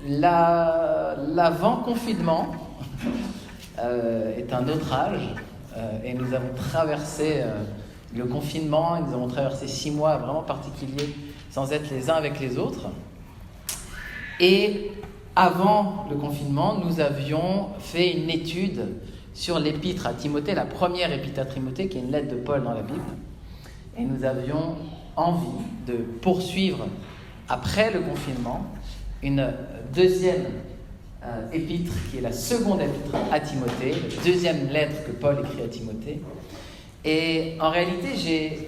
L'avant-confinement est un autre âge et nous avons traversé le confinement, et nous avons traversé 6 mois vraiment particuliers sans être les uns avec les autres. Et avant le confinement, nous avions fait une étude sur l'épître à Timothée, la première épître à Timothée, qui est une lettre de Paul dans la Bible. Et nous avions envie de poursuivre, après le confinement, une deuxième épître, qui est la seconde épître à Timothée, la deuxième lettre que Paul écrit à Timothée. Et en réalité,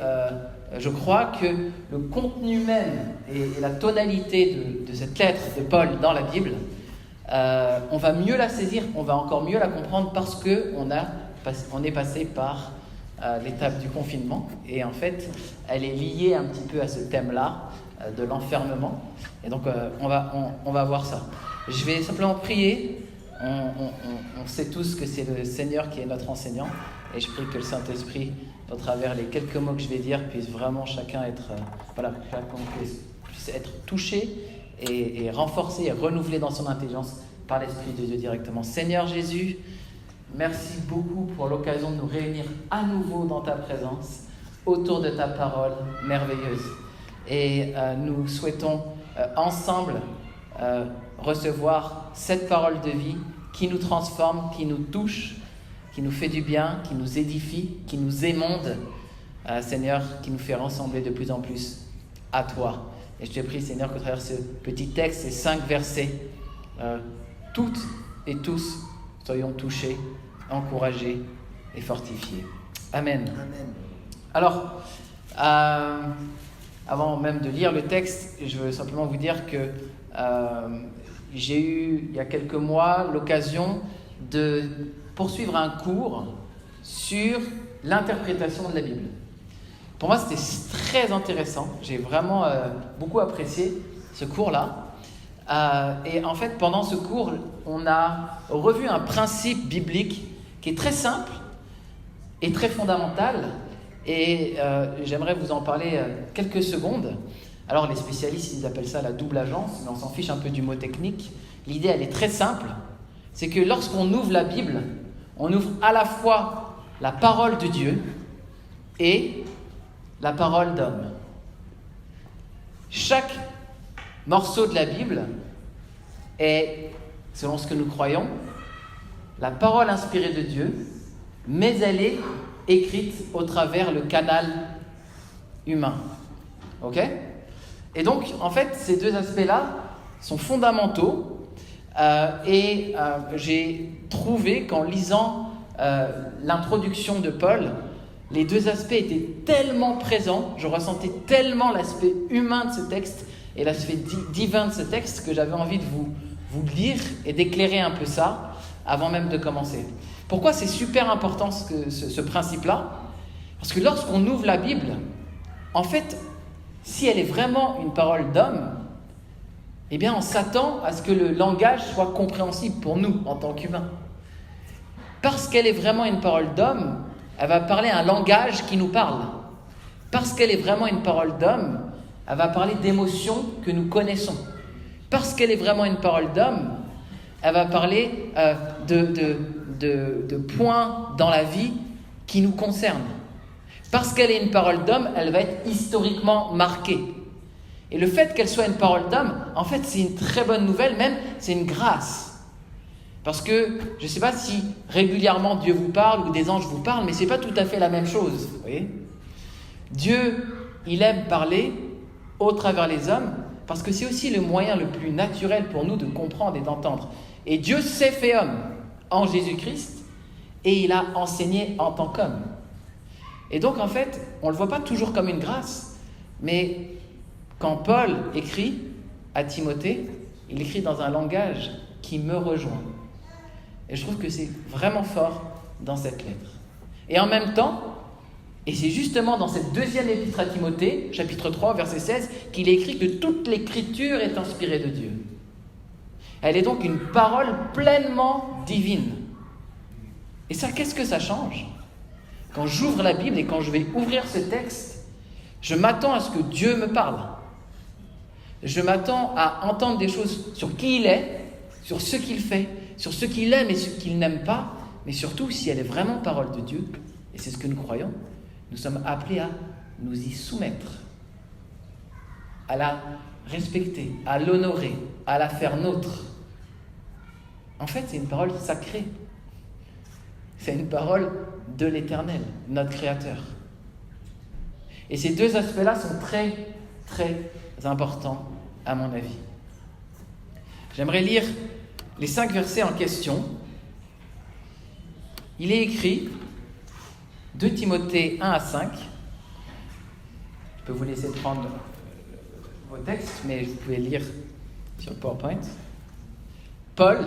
je crois que le contenu même et la tonalité de cette lettre de Paul dans la Bible, on va mieux la saisir, on va encore mieux la comprendre parce qu'on est passé par l'étape du confinement. Et en fait, elle est liée un petit peu à ce thème-là, de l'enfermement. Et donc, on va voir ça. Je vais simplement prier. On sait tous que c'est le Seigneur qui est notre enseignant. Et je prie que le Saint-Esprit, au travers les quelques mots que je vais dire, puisse vraiment chacun puisse être touché et renforcé et renouvelé dans son intelligence par l'Esprit de Dieu directement. Seigneur Jésus, merci beaucoup pour l'occasion de nous réunir à nouveau dans ta présence, autour de ta parole merveilleuse. Et nous souhaitons ensemble recevoir cette parole de vie qui nous transforme, qui nous touche, qui nous fait du bien, qui nous édifie, qui nous émonde, Seigneur, qui nous fait ressembler de plus en plus à toi. Et je te prie, Seigneur, qu'à travers ce petit texte, ces 5 versets, toutes et tous soyons touchés, encouragés et fortifiés. Amen. Amen. Alors, avant même de lire le texte, je veux simplement vous dire que j'ai eu, il y a quelques mois, l'occasion de poursuivre un cours sur l'interprétation de la Bible. Pour moi, c'était très intéressant. J'ai vraiment beaucoup apprécié ce cours-là. Et en fait, pendant ce cours, on a revu un principe biblique qui est très simple et très fondamental. Et j'aimerais vous en parler quelques secondes. Alors, les spécialistes, ils appellent ça la double agence, mais on s'en fiche un peu du mot technique. L'idée, elle est très simple. C'est que lorsqu'on ouvre la Bible, on ouvre à la fois la parole de Dieu et la parole d'homme. Chaque morceau de la Bible est, selon ce que nous croyons, la parole inspirée de Dieu, mais elle est écrite au travers le canal humain. Ok ? Et donc, en fait, ces 2 aspects-là sont fondamentaux. J'ai trouvé qu'en lisant l'introduction de Paul, les 2 aspects étaient tellement présents, je ressentais tellement l'aspect humain de ce texte et l'aspect divin de ce texte que j'avais envie de vous lire et d'éclairer un peu ça avant même de commencer. Pourquoi c'est super important ce principe-là ? Parce que lorsqu'on ouvre la Bible, en fait, si elle est vraiment une parole d'homme, eh bien, on s'attend à ce que le langage soit compréhensible pour nous, en tant qu'humains. Parce qu'elle est vraiment une parole d'homme, elle va parler un langage qui nous parle. Parce qu'elle est vraiment une parole d'homme, elle va parler d'émotions que nous connaissons. Parce qu'elle est vraiment une parole d'homme, elle va parler de points dans la vie qui nous concernent. Parce qu'elle est une parole d'homme, elle va être historiquement marquée. Et le fait qu'elle soit une parole d'homme, en fait, c'est une très bonne nouvelle, même, c'est une grâce. Parce que, je ne sais pas si régulièrement Dieu vous parle ou des anges vous parlent, mais ce n'est pas tout à fait la même chose. Vous voyez ? Dieu, il aime parler au travers les hommes, parce que c'est aussi le moyen le plus naturel pour nous de comprendre et d'entendre. Et Dieu s'est fait homme en Jésus-Christ, et il a enseigné en tant qu'homme. Et donc, en fait, on ne le voit pas toujours comme une grâce, mais quand Paul écrit à Timothée, il écrit dans un langage qui me rejoint. Et je trouve que c'est vraiment fort dans cette lettre. Et en même temps, et c'est justement dans cette 2e épître à Timothée, chapitre 3, verset 16, qu'il est écrit que toute l'écriture est inspirée de Dieu. Elle est donc une parole pleinement divine. Et ça, qu'est-ce que ça change ? Quand j'ouvre la Bible et quand je vais ouvrir ce texte, je m'attends à ce que Dieu me parle. Je m'attends à entendre des choses sur qui il est, sur ce qu'il fait, sur ce qu'il aime et ce qu'il n'aime pas, mais surtout si elle est vraiment parole de Dieu, et c'est ce que nous croyons, nous sommes appelés à nous y soumettre, à la respecter, à l'honorer, à la faire nôtre. En fait, c'est une parole sacrée. C'est une parole de l'Éternel, notre Créateur. Et ces deux aspects-là sont très, très importants, à mon avis. J'aimerais lire les 5 versets en question. Il est écrit, 2 Timothée 1 à 5. Je peux vous laisser prendre vos textes, mais vous pouvez lire sur le PowerPoint. Paul,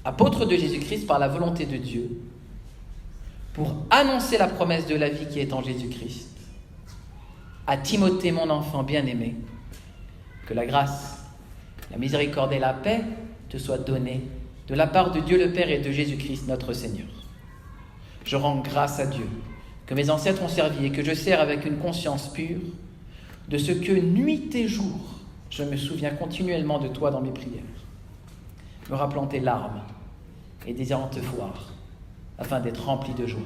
apôtre de Jésus-Christ par la volonté de Dieu, pour annoncer la promesse de la vie qui est en Jésus-Christ, à Timothée, mon enfant bien-aimé, que la grâce, la miséricorde et la paix te soient données de la part de Dieu le Père et de Jésus-Christ notre Seigneur. Je rends grâce à Dieu que mes ancêtres ont servi et que je sers avec une conscience pure, de ce que nuit et jour je me souviens continuellement de toi dans mes prières, me rappelant tes larmes et désirant te voir, afin d'être rempli de joie,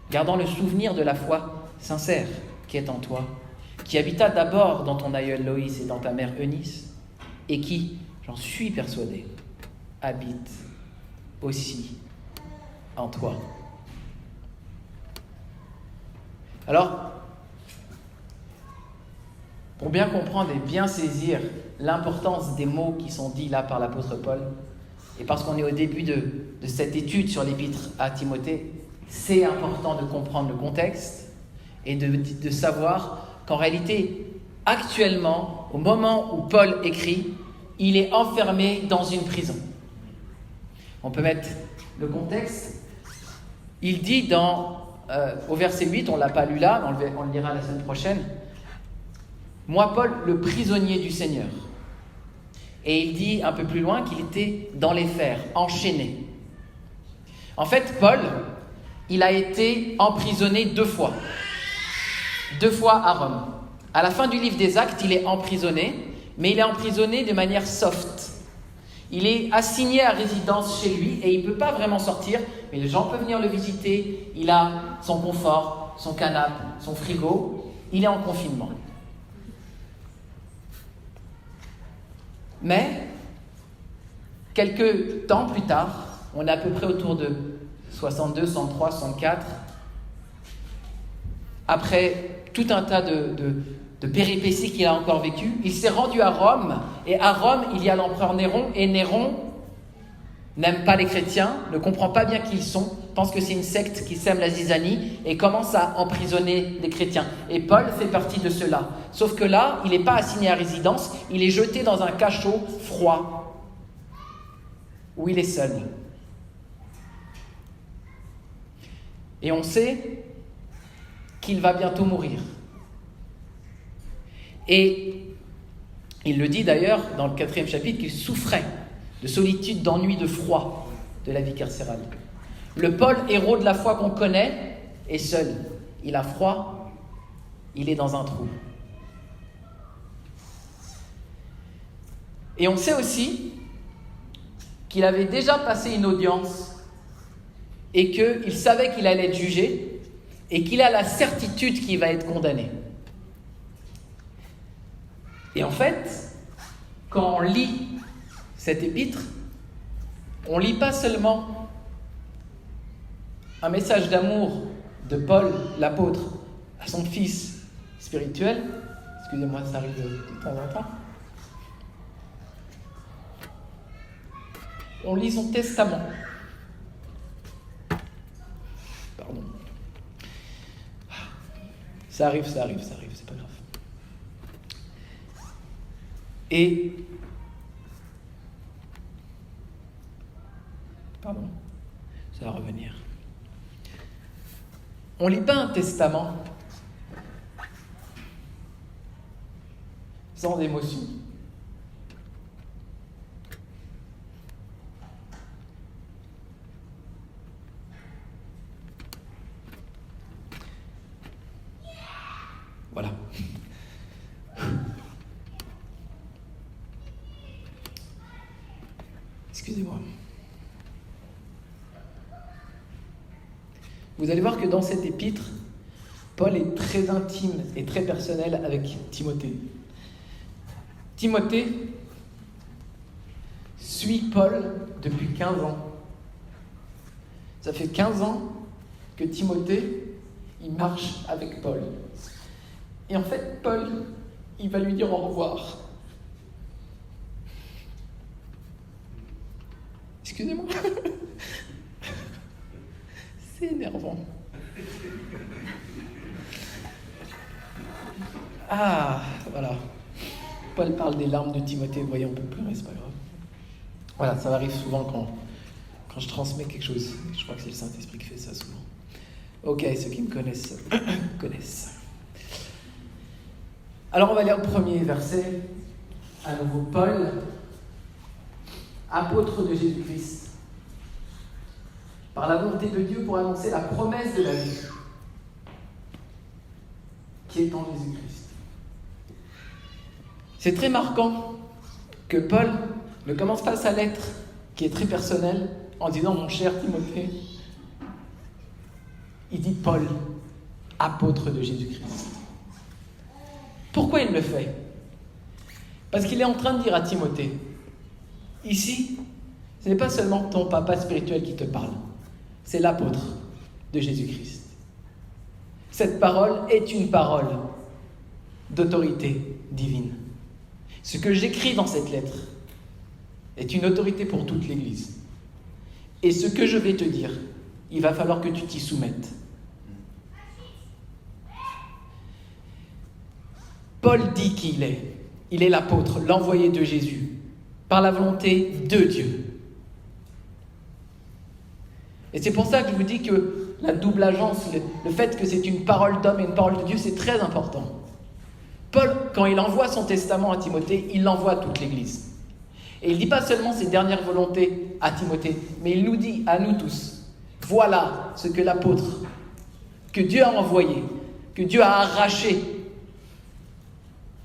gardant le souvenir de la foi sincère qui est en toi, qui habita d'abord dans ton aïeul Loïs et dans ta mère Eunice, et qui, j'en suis persuadé, habite aussi en toi. Alors, pour bien comprendre et bien saisir l'importance des mots qui sont dits là par l'apôtre Paul, et parce qu'on est au début de cette étude sur l'épître à Timothée, c'est important de comprendre le contexte et de savoir qu'en réalité, actuellement, au moment où Paul écrit, il est enfermé dans une prison. On peut mettre le contexte. Il dit au verset 8, on ne l'a pas lu là, on le lira la semaine prochaine, « Moi, Paul, le prisonnier du Seigneur ». Et il dit un peu plus loin qu'il était dans les fers, enchaîné. En fait, Paul, il a été emprisonné 2 fois. 2 fois à Rome. À la fin du livre des Actes, il est emprisonné, mais il est emprisonné de manière soft. Il est assigné à résidence chez lui et il ne peut pas vraiment sortir, mais les gens peuvent venir le visiter. Il a son confort, son canapé, son frigo. Il est en confinement. Mais, quelques temps plus tard, on est à peu près autour de 62, 63, 64, après tout un tas de péripéties qu'il a encore vécues, il s'est rendu à Rome, et à Rome, il y a l'empereur Néron, et Néron n'aime pas les chrétiens, ne comprend pas bien qui ils sont, pense que c'est une secte qui sème la zizanie, et commence à emprisonner les chrétiens. Et Paul fait partie de ceux-là. Sauf que là, il n'est pas assigné à résidence, il est jeté dans un cachot froid, où il est seul. Et on sait qu'il va bientôt mourir. Et il le dit d'ailleurs dans le 4e chapitre qu'il souffrait de solitude, d'ennui, de froid de la vie carcérale. Le Paul, héros de la foi qu'on connaît, est seul. Il a froid, il est dans un trou. Et on sait aussi qu'il avait déjà passé une audience et qu'il savait qu'il allait être jugé et qu'il a la certitude qu'il va être condamné. Et en fait, quand on lit cette épître, on ne lit pas seulement un message d'amour de Paul, l'apôtre, à son fils spirituel. Excusez-moi, ça arrive de temps en temps. On lit son testament. Pardon. Ça arrive, c'est pas grave. Et pardon, ça va revenir. On ne lit pas un testament sans émotion. Voilà. Excusez-moi. Vous allez voir que dans cet épître, Paul est très intime et très personnel avec Timothée. Timothée suit Paul depuis 15 ans. Ça fait 15 ans que Timothée, il marche avec Paul. Et en fait, Paul, il va lui dire au revoir. Excusez-moi. C'est énervant. Ah, voilà. Paul parle des larmes de Timothée. Vous voyez, on peut pleurer, c'est pas grave. Voilà, ça arrive souvent quand je transmets quelque chose. Je crois que c'est le Saint-Esprit qui fait ça souvent. Ok, ceux qui me connaissent, connaissent. Alors, on va lire le premier verset. À nouveau, Paul, apôtre de Jésus-Christ, par la volonté de Dieu pour annoncer la promesse de la vie qui est en Jésus-Christ. C'est très marquant que Paul ne commence pas sa lettre, qui est très personnelle, en disant « Mon cher Timothée ». Il dit « Paul, apôtre de Jésus-Christ ». Pourquoi il le fait ? Parce qu'il est en train de dire à Timothée, ici, ce n'est pas seulement ton papa spirituel qui te parle, c'est l'apôtre de Jésus-Christ. Cette parole est une parole d'autorité divine. Ce que j'écris dans cette lettre est une autorité pour toute l'Église. Et ce que je vais te dire, il va falloir que tu t'y soumettes. Paul dit qui il est. Il est l'apôtre, l'envoyé de Jésus, par la volonté de Dieu. Et c'est pour ça que je vous dis que la double agence, le fait que c'est une parole d'homme et une parole de Dieu, c'est très important. Paul, quand il envoie son testament à Timothée, il l'envoie à toute l'Église. Et il ne dit pas seulement ses dernières volontés à Timothée, mais il nous dit à nous tous, voilà ce que l'apôtre, que Dieu a envoyé, que Dieu a arraché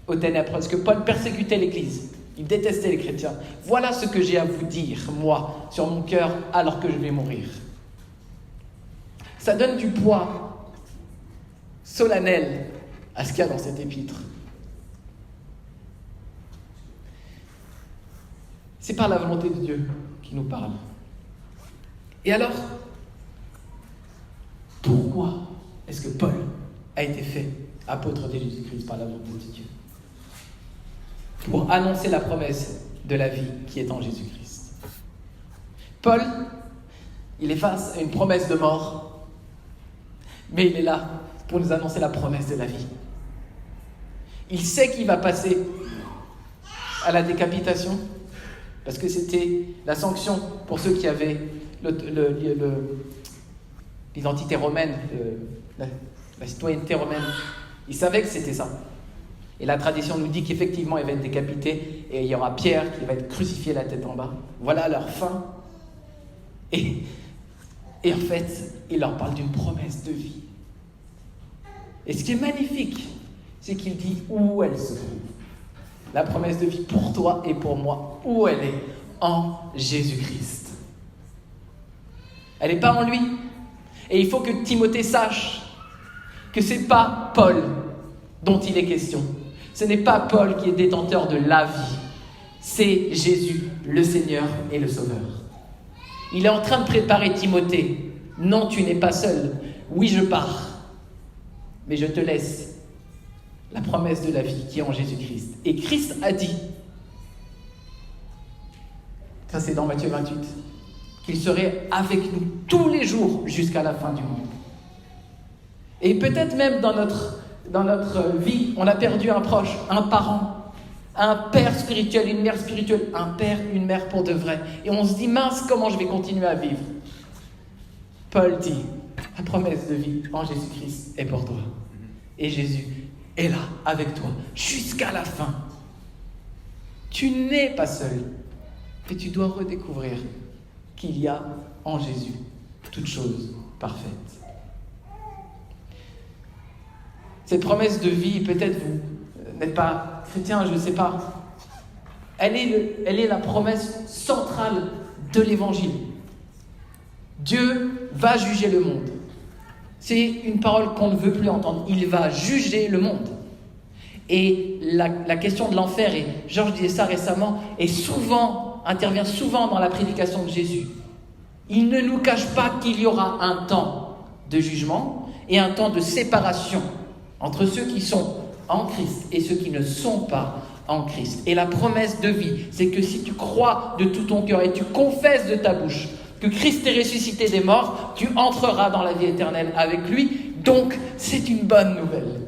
aux ténèbres, parce que Paul persécutait l'Église, il détestait les chrétiens. Voilà ce que j'ai à vous dire, moi, sur mon cœur, alors que je vais mourir. Ça donne du poids solennel à ce qu'il y a dans cet épître. C'est par la volonté de Dieu qui nous parle. Et alors, pourquoi est-ce que Paul a été fait apôtre de Jésus-Christ par la volonté de Dieu ? Pour annoncer la promesse de la vie qui est en Jésus-Christ. Paul, il est face à une promesse de mort, mais il est là pour nous annoncer la promesse de la vie. Il sait qu'il va passer à la décapitation, parce que c'était la sanction pour ceux qui avaient l'identité romaine, la citoyenneté romaine. Il savait que c'était ça. Et la tradition nous dit qu'effectivement, il va être décapité et il y aura Pierre qui va être crucifié la tête en bas. Voilà leur fin. Et en fait, il leur parle d'une promesse de vie. Et ce qui est magnifique, c'est qu'il dit où elle se trouve. La promesse de vie pour toi et pour moi, où elle est ? En Jésus-Christ. Elle n'est pas en lui. Et il faut que Timothée sache que ce n'est pas Paul dont il est question. Ce n'est pas Paul qui est détenteur de la vie. C'est Jésus, le Seigneur et le Sauveur. Il est en train de préparer Timothée. Non, tu n'es pas seul. Oui, je pars. Mais je te laisse la promesse de la vie qui est en Jésus-Christ. Et Christ a dit, ça c'est dans Matthieu 28, qu'il serait avec nous tous les jours jusqu'à la fin du monde. Et peut-être même dans notre vie, on a perdu un proche, un parent, un père spirituel, une mère spirituelle, un père, une mère pour de vrai. Et on se dit, mince, comment je vais continuer à vivre ? Paul dit, la promesse de vie en Jésus-Christ est pour toi. Et Jésus est là, avec toi, jusqu'à la fin. Tu n'es pas seul, et tu dois redécouvrir qu'il y a en Jésus toute chose parfaite. Cette promesse de vie, peut-être vous n'êtes pas chrétien, je ne sais pas. elle est la promesse centrale de l'Évangile. Dieu va juger le monde. C'est une parole qu'on ne veut plus entendre. Il va juger le monde. Et la question de l'enfer, et Georges disait ça récemment, intervient souvent dans la prédication de Jésus. Il ne nous cache pas qu'il y aura un temps de jugement et un temps de séparation entre ceux qui sont en Christ et ceux qui ne sont pas en Christ. Et la promesse de vie, c'est que si tu crois de tout ton cœur et tu confesses de ta bouche que Christ est ressuscité des morts, tu entreras dans la vie éternelle avec lui. Donc, c'est une bonne nouvelle.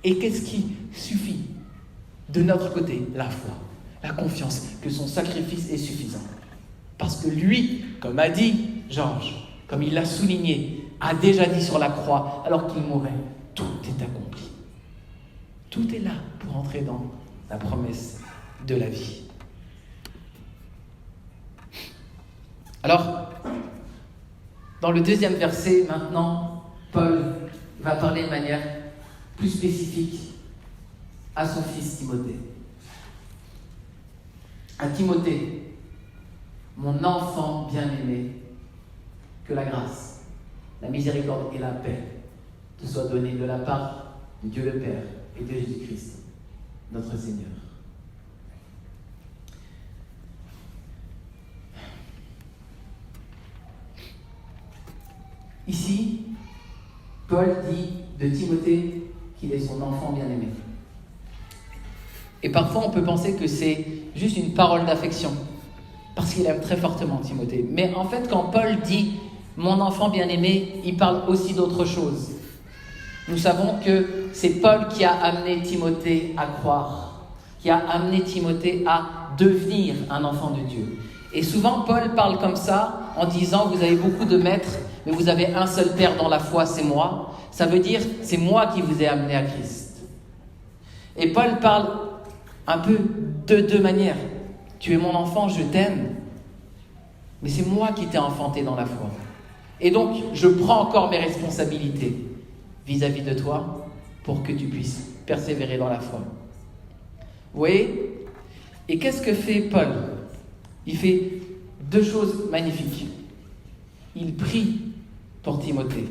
Et qu'est-ce qui suffit de notre côté? La foi, la confiance que son sacrifice est suffisant. Parce que lui, comme a dit Georges, comme il l'a souligné, a déjà dit sur la croix, alors qu'il mourait, tout est accompli. Tout est là pour entrer dans la promesse de la vie. Alors, dans le deuxième verset, maintenant, Paul va parler de manière plus spécifique à son fils Timothée. À Timothée, mon enfant bien-aimé, que la grâce, la miséricorde et la paix te soient données de la part de Dieu le Père et de Jésus-Christ, notre Seigneur. Ici, Paul dit de Timothée qu'il est son enfant bien-aimé. Et parfois, on peut penser que c'est juste une parole d'affection, parce qu'il aime très fortement Timothée. Mais en fait, quand Paul dit « mon enfant bien-aimé », il parle aussi d'autre chose. Nous savons que c'est Paul qui a amené Timothée à croire, qui a amené Timothée à devenir un enfant de Dieu. Et souvent, Paul parle comme ça, en disant « vous avez beaucoup de maîtres, mais vous avez un seul Père dans la foi, c'est moi ». Ça veut dire « c'est moi qui vous ai amené à Christ ». Et Paul parle un peu de deux manières. Tu es mon enfant, je t'aime, mais c'est moi qui t'ai enfanté dans la foi. Et donc, je prends encore mes responsabilités vis-à-vis de toi pour que tu puisses persévérer dans la foi. Vous voyez? Et qu'est-ce que fait Paul? Il fait deux choses magnifiques. Il prie pour Timothée.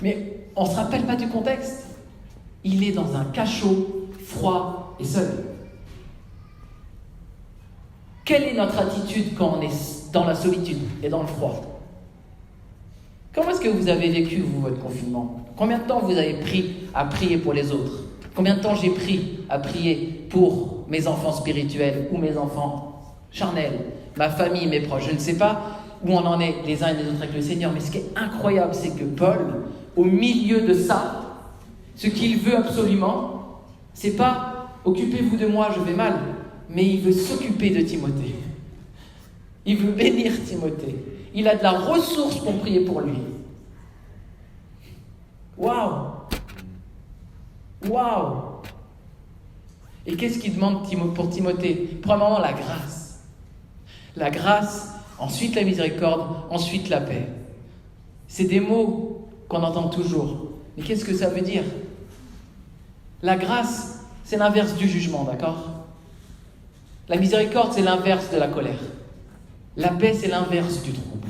Mais on ne se rappelle pas du contexte. Il est dans un cachot, froid et seul. Quelle est notre attitude quand on est dans la solitude et dans le froid? Comment est-ce que vous avez vécu, vous, votre confinement? Combien de temps vous avez pris à prier pour les autres? Combien de temps j'ai pris à prier pour mes enfants spirituels ou mes enfants charnels, ma famille, mes proches? Je ne sais pas où on en est les uns et les autres avec le Seigneur, mais ce qui est incroyable, c'est que Paul, au milieu de ça, ce qu'il veut absolument, c'est pas « occupez-vous de moi, je vais mal », mais il veut s'occuper de Timothée. Il veut bénir Timothée. Il a de la ressource pour prier pour lui. Waouh! Waouh! Et qu'est-ce qu'il demande pour Timothée? Premièrement, la grâce. La grâce, ensuite la miséricorde, ensuite la paix. C'est des mots qu'on entend toujours. Mais qu'est-ce que ça veut dire? La grâce, c'est l'inverse du jugement, d'accord? La miséricorde, c'est l'inverse de la colère. La paix, c'est l'inverse du trouble.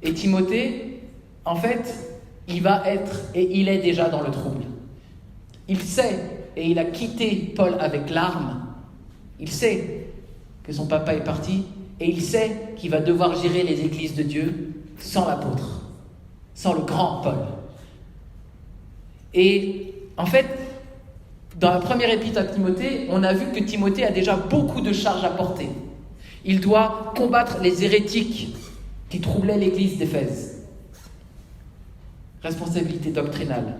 Et Timothée, en fait, il va être, et il est déjà dans le trouble. Il sait, et il a quitté Paul avec larmes, il sait que son papa est parti, et il sait qu'il va devoir gérer les églises de Dieu sans l'apôtre, sans le grand Paul. Et en fait, dans la première épître à Timothée, on a vu que Timothée a déjà beaucoup de charges à porter. Il doit combattre les hérétiques qui troublaient l'église d'Éphèse. Responsabilité doctrinale.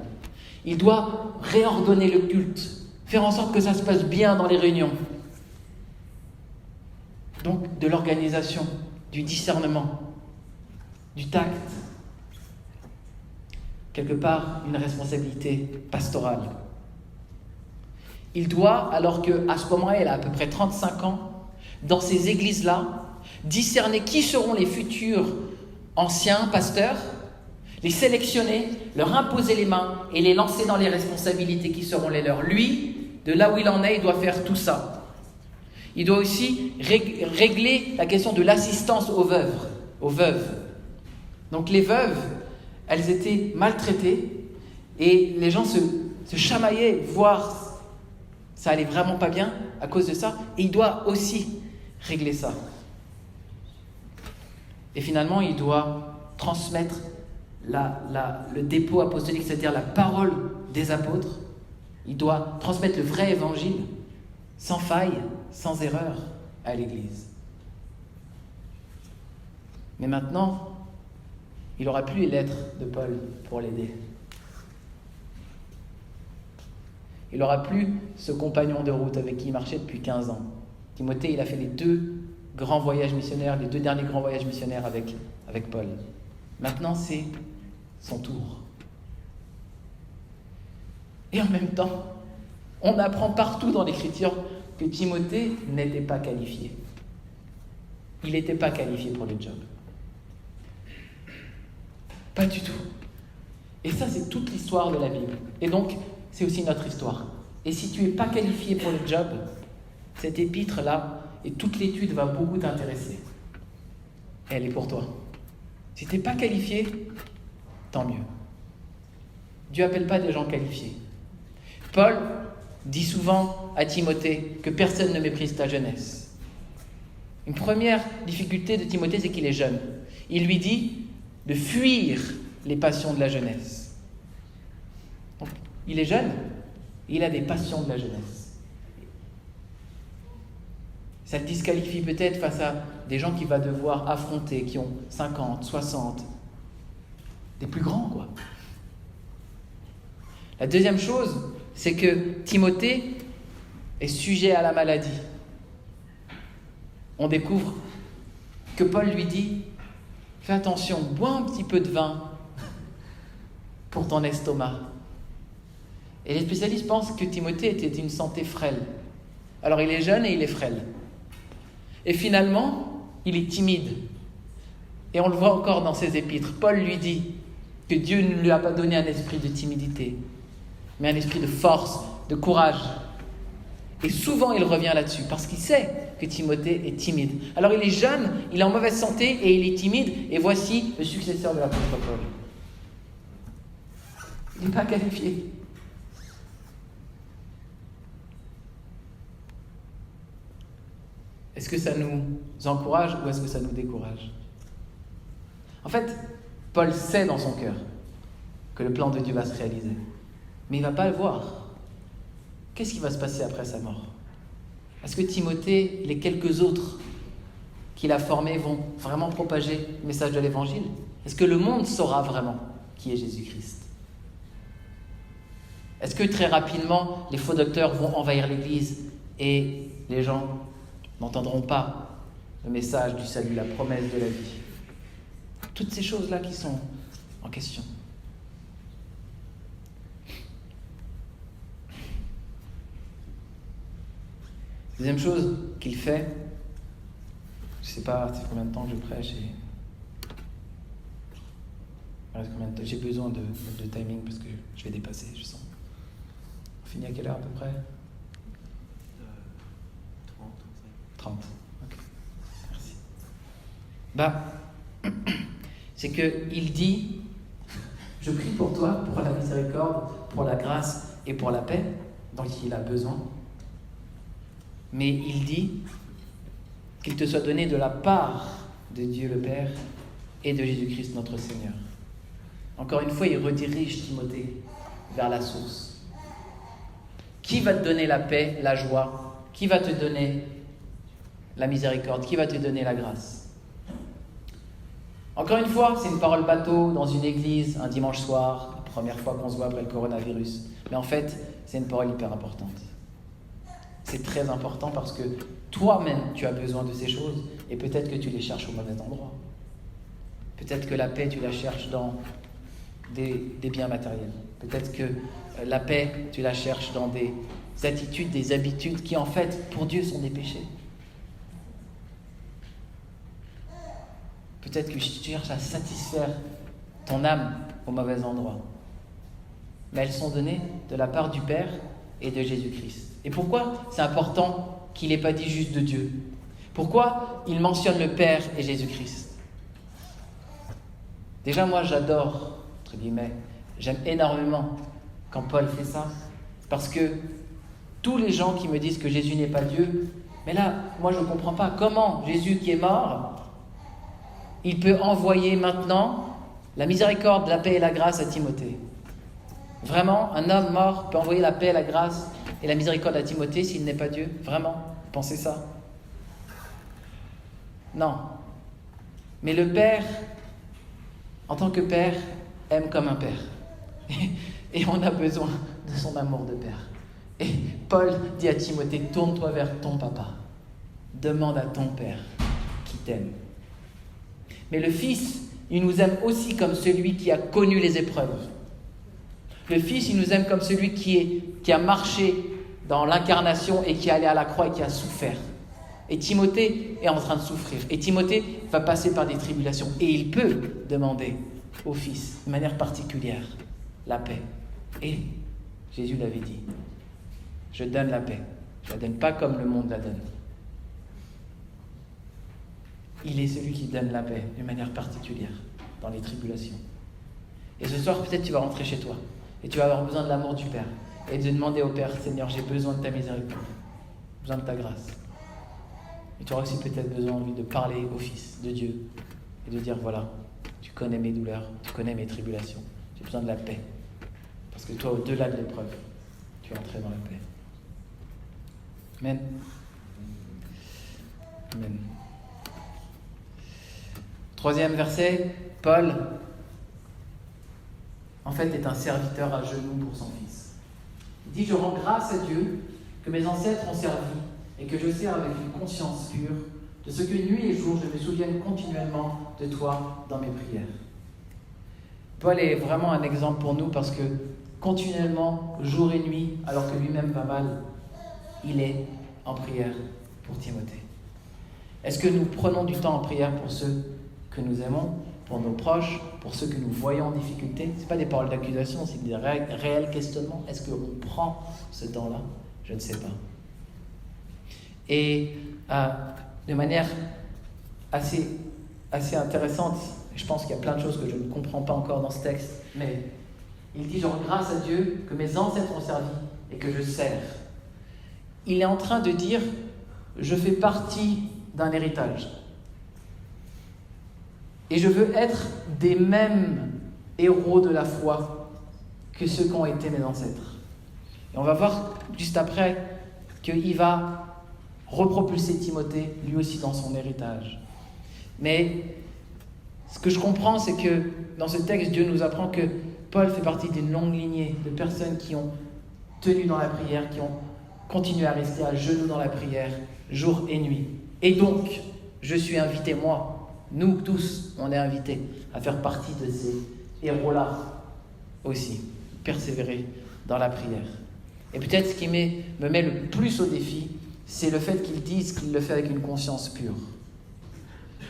Il doit réordonner le culte, faire en sorte que ça se passe bien dans les réunions. Donc, de l'organisation, du discernement, du tact. Quelque part, une responsabilité pastorale. Il doit, alors qu'à ce moment-là, il a à peu près 35 ans, dans ces églises-là, discerner qui seront les futurs anciens pasteurs, les sélectionner, leur imposer les mains et les lancer dans les responsabilités qui seront les leurs. Lui, de là où il en est, il doit faire tout ça. Il doit aussi régler la question de l'assistance aux veuves. Donc les veuves, elles étaient maltraitées et les gens se chamaillaient, voire ça allait vraiment pas bien à cause de ça. Et il doit aussi régler ça. Et finalement, il doit transmettre le dépôt apostolique, c'est-à-dire la parole des apôtres. Il doit transmettre le vrai évangile, sans faille, sans erreur, à l'Église. Mais maintenant, il n'aura plus les lettres de Paul pour l'aider. Il n'aura plus ce compagnon de route avec qui il marchait depuis 15 ans. Timothée, il a fait les 2 grands voyages missionnaires, les 2 derniers grands voyages missionnaires avec Paul. Maintenant, c'est son tour. Et en même temps, on apprend partout dans l'Écriture que Timothée n'était pas qualifié. Il n'était pas qualifié pour le job. Pas du tout. Et ça, c'est toute l'histoire de la Bible. Et donc, c'est aussi notre histoire. Et si tu n'es pas qualifié pour le job, cette épître-là, et toute l'étude va beaucoup t'intéresser. Elle est pour toi. Si tu n'es pas qualifié, tant mieux. Dieu n'appelle pas des gens qualifiés. Paul dit souvent à Timothée que personne ne méprise ta jeunesse. Une première difficulté de Timothée, c'est qu'il est jeune. Il lui dit de fuir les passions de la jeunesse. Donc, il est jeune, il a des passions de la jeunesse. Ça le disqualifie peut-être face à des gens qu'il va devoir affronter, qui ont 50, 60, des plus grands, quoi. La deuxième chose, c'est que Timothée est sujet à la maladie. On découvre que Paul lui dit « Fais attention, bois un petit peu de vin pour ton estomac. » Et les spécialistes pensent que Timothée était d'une santé frêle. Alors il est jeune et il est frêle. Et finalement, il est timide. Et on le voit encore dans ses épîtres. Paul lui dit que Dieu ne lui a pas donné un esprit de timidité, mais un esprit de force, de courage. Et souvent, il revient là-dessus, parce qu'il sait que Timothée est timide. Alors, il est jeune, il est en mauvaise santé, et il est timide, et voici le successeur de l'apôtre Paul. Il n'est pas qualifié. Est-ce que ça nous encourage, ou est-ce que ça nous décourage ? En fait, Paul sait dans son cœur que le plan de Dieu va se réaliser. Mais il ne va pas le voir. Qu'est-ce qui va se passer après sa mort ? Est-ce que Timothée, les quelques autres qu'il a formés vont vraiment propager le message de l'Évangile ? Est-ce que le monde saura vraiment qui est Jésus-Christ ? Est-ce que très rapidement, les faux docteurs vont envahir l'Église et les gens n'entendront pas le message du salut, la promesse de la vie ? Toutes ces choses-là qui sont en question. Deuxième chose qu'il fait, je ne sais pas, c'est combien de temps que je prêche et... J'ai besoin de timing parce que je vais dépasser, je sens. On finit à quelle heure à peu près ? 30. Ok. Merci. C'est qu'il dit, je prie pour toi, pour la miséricorde, pour la grâce et pour la paix dont il a besoin. Mais il dit qu'il te soit donné de la part de Dieu le Père et de Jésus-Christ notre Seigneur. Encore une fois, il redirige Timothée vers la source. Qui va te donner la paix, la joie ? Qui va te donner la miséricorde ? Qui va te donner la grâce ? Encore une fois, c'est une parole bateau dans une église, un dimanche soir, la première fois qu'on se voit après le coronavirus. Mais en fait, c'est une parole hyper importante. C'est très important parce que toi-même, tu as besoin de ces choses et peut-être que tu les cherches au mauvais endroit. Peut-être que la paix, tu la cherches dans des biens matériels. Peut-être que la paix, tu la cherches dans des attitudes, des habitudes qui, en fait, pour Dieu, sont des péchés. Peut-être que tu cherches à satisfaire ton âme au mauvais endroit. Mais elles sont données de la part du Père et de Jésus-Christ. Et pourquoi c'est important qu'il n'ait pas dit juste de Dieu? Pourquoi il mentionne le Père et Jésus-Christ? Déjà, moi, j'adore, entre guillemets, j'aime énormément quand Paul fait ça, parce que tous les gens qui me disent que Jésus n'est pas Dieu, mais là, moi, je ne comprends pas comment Jésus qui est mort, il peut envoyer maintenant la miséricorde, la paix et la grâce à Timothée. Vraiment, un homme mort peut envoyer la paix, la grâce et la miséricorde à Timothée s'il n'est pas Dieu? Vraiment? Pensez ça? Non. Mais le Père, en tant que Père, aime comme un Père. Et on a besoin de son amour de Père. Et Paul dit à Timothée, tourne-toi vers ton papa. Demande à ton Père qui t'aime. Mais le Fils, il nous aime aussi comme celui qui a connu les épreuves. Le Fils, il nous aime comme celui qui a marché dans l'incarnation et qui est allé à la croix et qui a souffert. Et Timothée est en train de souffrir. Et Timothée va passer par des tribulations. Et il peut demander au Fils, de manière particulière, la paix. Et Jésus l'avait dit, je donne la paix. Je ne la donne pas comme le monde la donne. Il est celui qui donne la paix d'une manière particulière dans les tribulations. Et ce soir, peut-être tu vas rentrer chez toi et tu vas avoir besoin de l'amour du Père et de demander au Père, Seigneur, j'ai besoin de ta miséricorde, besoin de ta grâce. Et tu auras aussi peut-être besoin de parler au Fils de Dieu et de dire, voilà, tu connais mes douleurs, tu connais mes tribulations, j'ai besoin de la paix. Parce que toi, au-delà de l'épreuve, tu es entré dans la paix. Amen. Amen. Troisième verset, Paul, en fait, est un serviteur à genoux pour son Fils. Il dit, je rends grâce à Dieu que mes ancêtres ont servi et que je sers avec une conscience pure, de ce que nuit et jour je me souvienne continuellement de toi dans mes prières. Paul est vraiment un exemple pour nous parce que continuellement, jour et nuit, alors que lui-même va mal, il est en prière pour Timothée. Est-ce que nous prenons du temps en prière pour ceux que nous aimons, pour nos proches, pour ceux que nous voyons en difficulté? Ce n'est pas des paroles d'accusation, c'est des réels questionnements. Est-ce qu'on prend ce temps-là? Je ne sais pas. Et de manière assez intéressante, je pense qu'il y a plein de choses que je ne comprends pas encore dans ce texte, mais il dit, je rends grâce à Dieu que mes ancêtres ont servi et que je sers. Il est en train de dire, je fais partie d'un héritage. Et je veux être des mêmes héros de la foi que ceux qui ont été mes ancêtres. Et on va voir juste après qu'il va repropulser Timothée, lui aussi, dans son héritage. Mais ce que je comprends, c'est que dans ce texte, Dieu nous apprend que Paul fait partie d'une longue lignée de personnes qui ont tenu dans la prière, qui ont continué à rester à genoux dans la prière, jour et nuit. Et donc, je suis invité, moi, nous tous, on est invités à faire partie de ces héros-là aussi, persévérer dans la prière. Et peut-être ce qui me met le plus au défi, c'est le fait qu'ils disent qu'il le fait avec une conscience pure.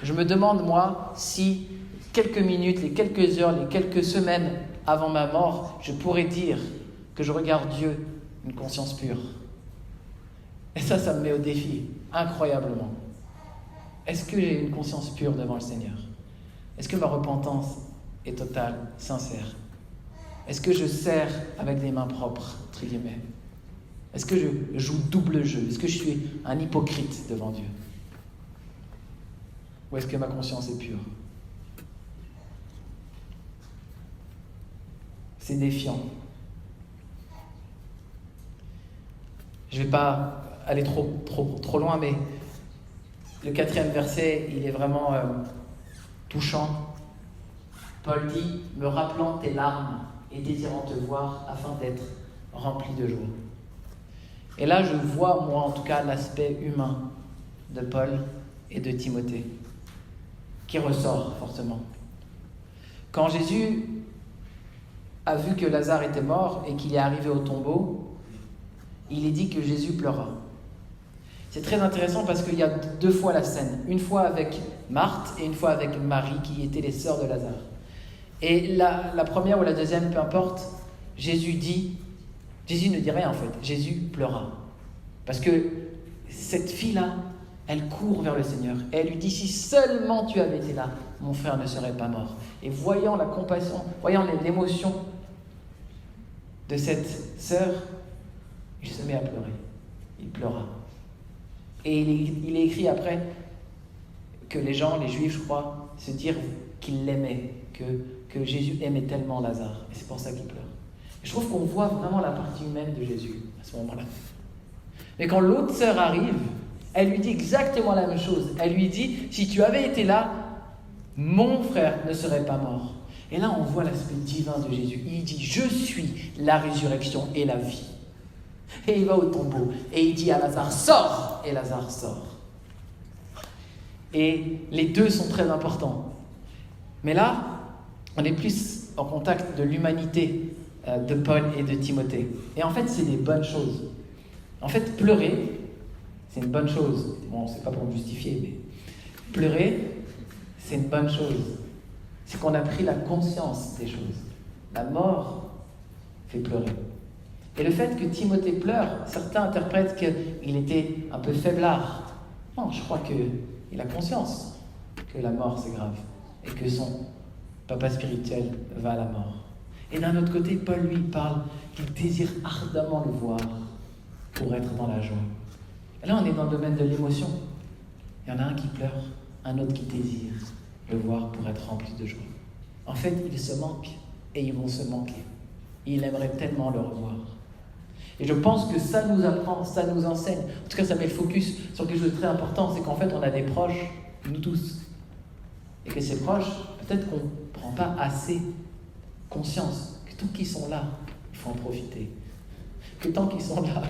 Je me demande, moi, si quelques minutes, les quelques heures, les quelques semaines avant ma mort, je pourrais dire que je regarde Dieu une conscience pure. Et ça me met au défi, incroyablement. Est-ce que j'ai une conscience pure devant le Seigneur? Est-ce que ma repentance est totale, sincère? Est-ce que je sers avec des mains propres, entre guillemets? Est-ce que je joue double jeu? Est-ce que je suis un hypocrite devant Dieu? Ou est-ce que ma conscience est pure? C'est défiant. Je ne vais pas aller trop loin, mais le 4e verset, il est vraiment touchant. Paul dit, me rappelant tes larmes et désirant te voir afin d'être rempli de joie. Et là, je vois, moi en tout cas, l'aspect humain de Paul et de Timothée, qui ressort fortement. Quand Jésus a vu que Lazare était mort et qu'il est arrivé au tombeau, il est dit que Jésus pleura. C'est très intéressant parce qu'il y a 2 fois la scène, une fois avec Marthe et une fois avec Marie, qui étaient les sœurs de Lazare. Et la première ou la deuxième, peu importe, Jésus ne dit rien en fait, Jésus pleura. Parce que cette fille-là, elle court vers le Seigneur et elle lui dit, si seulement tu avais été là, mon frère ne serait pas mort. Et voyant la compassion, voyant l'émotion de cette sœur, il se met à pleurer. Il pleura. Et il est écrit après que les gens, les Juifs, je crois, se dirent qu'ils l'aimaient, que Jésus aimait tellement Lazare. Et c'est pour ça qu'il pleure. Et je trouve qu'on voit vraiment la partie humaine de Jésus à ce moment-là. Mais quand l'autre sœur arrive, elle lui dit exactement la même chose. Elle lui dit, si tu avais été là, mon frère ne serait pas mort. Et là, on voit l'aspect divin de Jésus. Il dit, je suis la résurrection et la vie. Et il va au tombeau et il dit à Lazare, sors! Et Lazare sort. Et les deux sont très importants. Mais là, on est plus en contact de l'humanité de Paul et de Timothée. Et en fait, c'est des bonnes choses. En fait, pleurer, c'est une bonne chose. Bon, c'est pas pour me justifier, mais pleurer, c'est une bonne chose. C'est qu'on a pris la conscience des choses. La mort fait pleurer. Et le fait que Timothée pleure, certains interprètent qu'il était un peu faiblard. Non, je crois qu'il a conscience que la mort c'est grave et que son papa spirituel va à la mort. Et d'un autre côté, Paul lui parle qu'il désire ardemment le voir pour être dans la joie. Et là, on est dans le domaine de l'émotion. Il y en a un qui pleure, un autre qui désire le voir pour être rempli de joie. En fait, ils se manquent et ils vont se manquer. Il aimerait tellement le revoir. Et je pense que ça nous apprend, ça nous enseigne. En tout cas, ça met le focus sur quelque chose de très important, c'est qu'en fait, on a des proches, nous tous. Et que ces proches, peut-être qu'on ne prend pas assez conscience que tant qu'ils sont là, il faut en profiter. Que tant qu'ils sont là,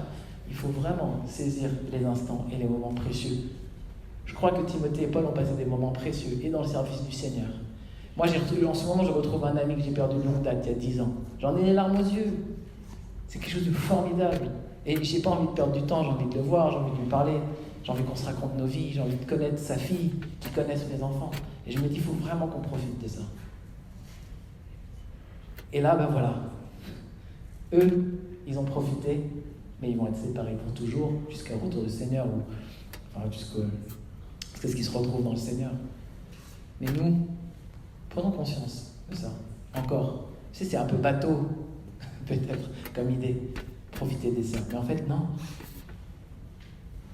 il faut vraiment saisir les instants et les moments précieux. Je crois que Timothée et Paul ont passé des moments précieux et dans le service du Seigneur. Moi, en ce moment, je retrouve un ami que j'ai perdu de longue date, il y a 10 ans. J'en ai les larmes aux yeux. C'est quelque chose de formidable. Et je n'ai pas envie de perdre du temps, j'ai envie de le voir, j'ai envie de lui parler, j'ai envie qu'on se raconte nos vies, j'ai envie de connaître sa fille, qu'il connaisse mes enfants. Et je me dis, il faut vraiment qu'on profite de ça. Et là, ben voilà. Eux, ils ont profité, mais ils vont être séparés pour toujours jusqu'au retour du Seigneur, ou enfin, jusqu'à ce qu'ils se retrouvent dans le Seigneur. Mais nous, prenons conscience de ça. Encore. Tu sais, c'est un peu bateau, peut-être, comme idée. Profiter des siens. Mais en fait, non.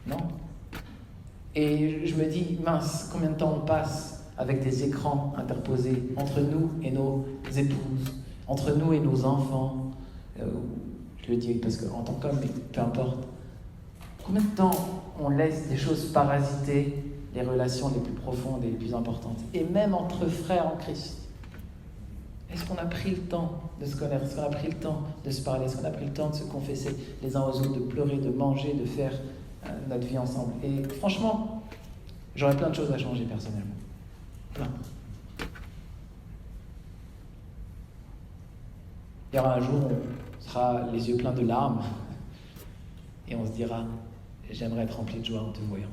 Non. Et je me dis, mince, combien de temps on passe avec des écrans interposés entre nous et nos épouses, entre nous et nos enfants. Je le dis parce qu'en tant qu'homme, peu importe. Combien de temps on laisse des choses parasiter les relations les plus profondes et les plus importantes, et même entre frères en Christ. Est-ce qu'on a pris le temps de se connaître? Est-ce qu'on a pris le temps de se parler? Est-ce qu'on a pris le temps de se confesser les uns aux autres, de pleurer, de manger, de faire notre vie ensemble? Et franchement, j'aurais plein de choses à changer personnellement. Plein. Il y aura un jour où on sera les yeux pleins de larmes et on se dira « J'aimerais être rempli de joie en te voyant ».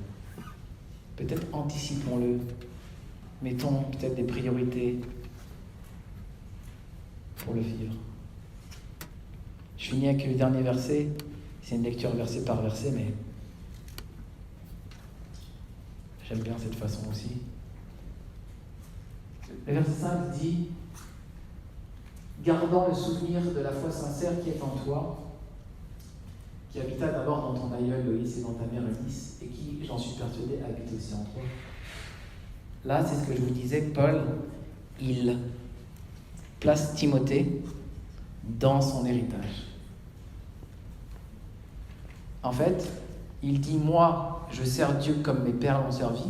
Peut-être anticipons-le, mettons peut-être des priorités pour le vivre. Je finis avec le dernier verset, c'est une lecture verset par verset, mais j'aime bien cette façon aussi. Le verset 5 dit « Gardant le souvenir de la foi sincère qui est en toi, qui habita d'abord dans ton aïeul Loïs et dans ta mère Eunice, et qui, j'en suis persuadé, habite aussi en toi. » Là, c'est ce que je vous disais, Paul, il place Timothée dans son héritage. En fait, il dit, moi, je sers Dieu comme mes pères l'ont servi,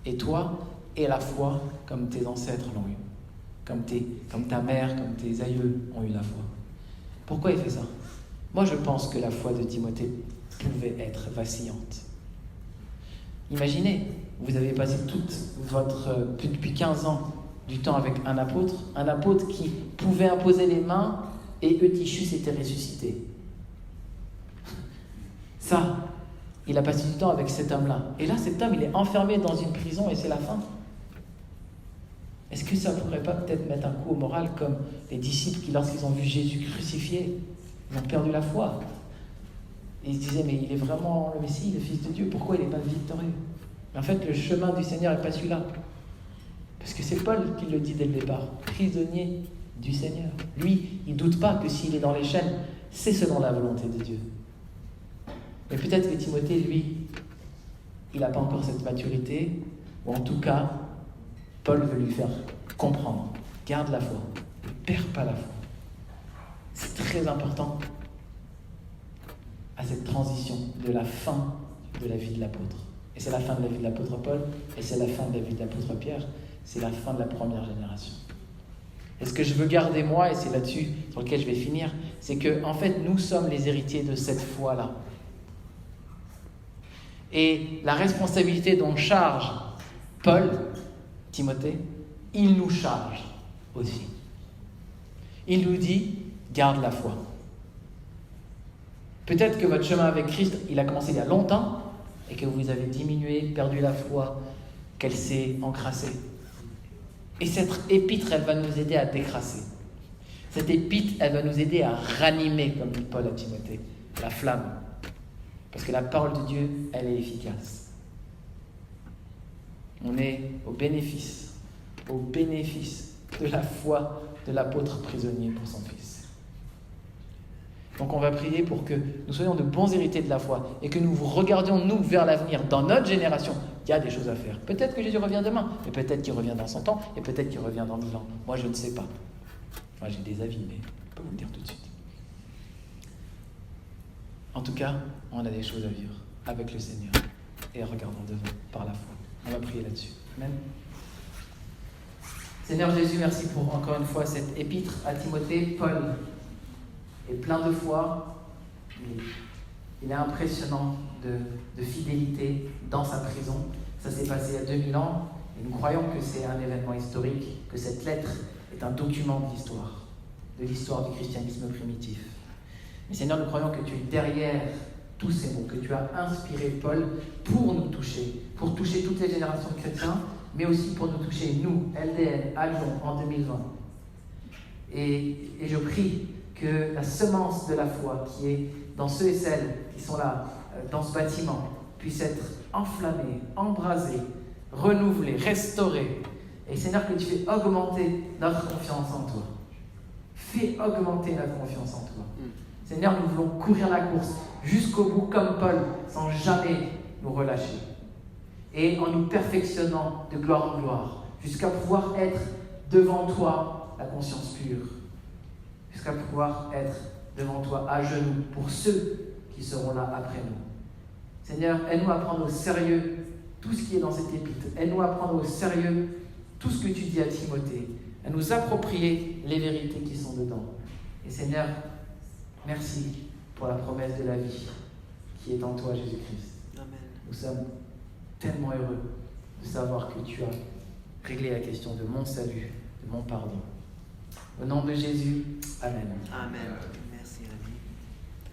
et toi, et la foi comme tes ancêtres l'ont eu, comme ta mère, comme tes aïeux ont eu la foi. Pourquoi il fait ça? Moi, je pense que la foi de Timothée pouvait être vacillante. Imaginez, vous avez passé depuis 15 ans, du temps avec un apôtre qui pouvait imposer les mains et Eutychus était ressuscité. Ça, il a passé du temps avec cet homme-là. Et là, cet homme, il est enfermé dans une prison et c'est la fin. Est-ce que ça ne pourrait pas peut-être mettre un coup au moral comme les disciples qui, lorsqu'ils ont vu Jésus crucifié, ils ont perdu la foi. Et ils se disaient, mais il est vraiment le Messie, le Fils de Dieu, pourquoi il n'est pas victorieux? Mais en fait, le chemin du Seigneur n'est pas celui-là. Parce que c'est Paul qui le dit dès le départ, prisonnier du Seigneur. Lui, il ne doute pas que s'il est dans les chaînes, c'est selon la volonté de Dieu. Mais peut-être que Timothée, lui, il n'a pas encore cette maturité, ou en tout cas, Paul veut lui faire comprendre. Garde la foi, ne perds pas la foi. C'est très important à cette transition de la fin de la vie de l'apôtre. Et c'est la fin de la vie de l'apôtre Paul, et c'est la fin de la vie de l'apôtre Pierre, c'est la fin de la première génération. Et ce que je veux garder moi, et c'est là-dessus sur lequel je vais finir, c'est que en fait nous sommes les héritiers de cette foi-là. Et la responsabilité dont charge Paul, Timothée, il nous charge aussi. Il nous dit, garde la foi. Peut-être que votre chemin avec Christ, il a commencé il y a longtemps, et que vous avez diminué, perdu la foi, qu'elle s'est encrassée. Et cette épître, elle va nous aider à décrasser. Cette épître, elle va nous aider à ranimer, comme dit Paul à Timothée, la flamme. Parce que la parole de Dieu, elle est efficace. On est au bénéfice de la foi de l'apôtre prisonnier pour son Fils. Donc on va prier pour que nous soyons de bons héritiers de la foi et que nous vous regardions, nous, vers l'avenir. Dans notre génération, il y a des choses à faire. Peut-être que Jésus revient demain, mais peut-être qu'il revient dans 100 ans, et peut-être qu'il revient dans 1000 ans. Moi, je ne sais pas. Enfin, j'ai des avis, mais je peux vous le dire tout de suite. En tout cas, on a des choses à vivre avec le Seigneur. Et regardons devant, par la foi. On va prier là-dessus. Amen. Seigneur Jésus, merci pour encore une fois cette épître à Timothée. Paul est plein de foi. Il est impressionnant de fidélité dans sa prison. Ça s'est passé il y a 2000 ans. Et nous croyons que c'est un événement historique, que cette lettre est un document de l'histoire du christianisme primitif. Mais Seigneur, nous croyons que tu es derrière tous ces mots, que tu as inspiré Paul pour nous toucher, pour toucher toutes les générations de chrétiens, mais aussi pour nous toucher, nous, LDN, à Lyon, en 2020. Et je prie que la semence de la foi qui est dans ceux et celles qui sont là, dans ce bâtiment, puisse être enflammée, embrasée, renouvelée, restaurée. Et Seigneur, que tu fais augmenter notre confiance en toi. Fais augmenter notre confiance en toi. Seigneur, nous voulons courir la course jusqu'au bout comme Paul, sans jamais nous relâcher. Et en nous perfectionnant de gloire en gloire, jusqu'à pouvoir être devant toi la conscience pure. Jusqu'à pouvoir être devant toi à genoux pour ceux qui seront là après nous. Seigneur, aide-nous à prendre au sérieux tout ce qui est dans cette épître. Aide-nous à prendre au sérieux tout ce que tu dis à Timothée, à nous approprier les vérités qui sont dedans. Et Seigneur, merci pour la promesse de la vie qui est en toi, Jésus-Christ. Amen. Nous sommes tellement heureux de savoir que tu as réglé la question de mon salut, de mon pardon. Au nom de Jésus, Amen. Amen. Merci, Amen.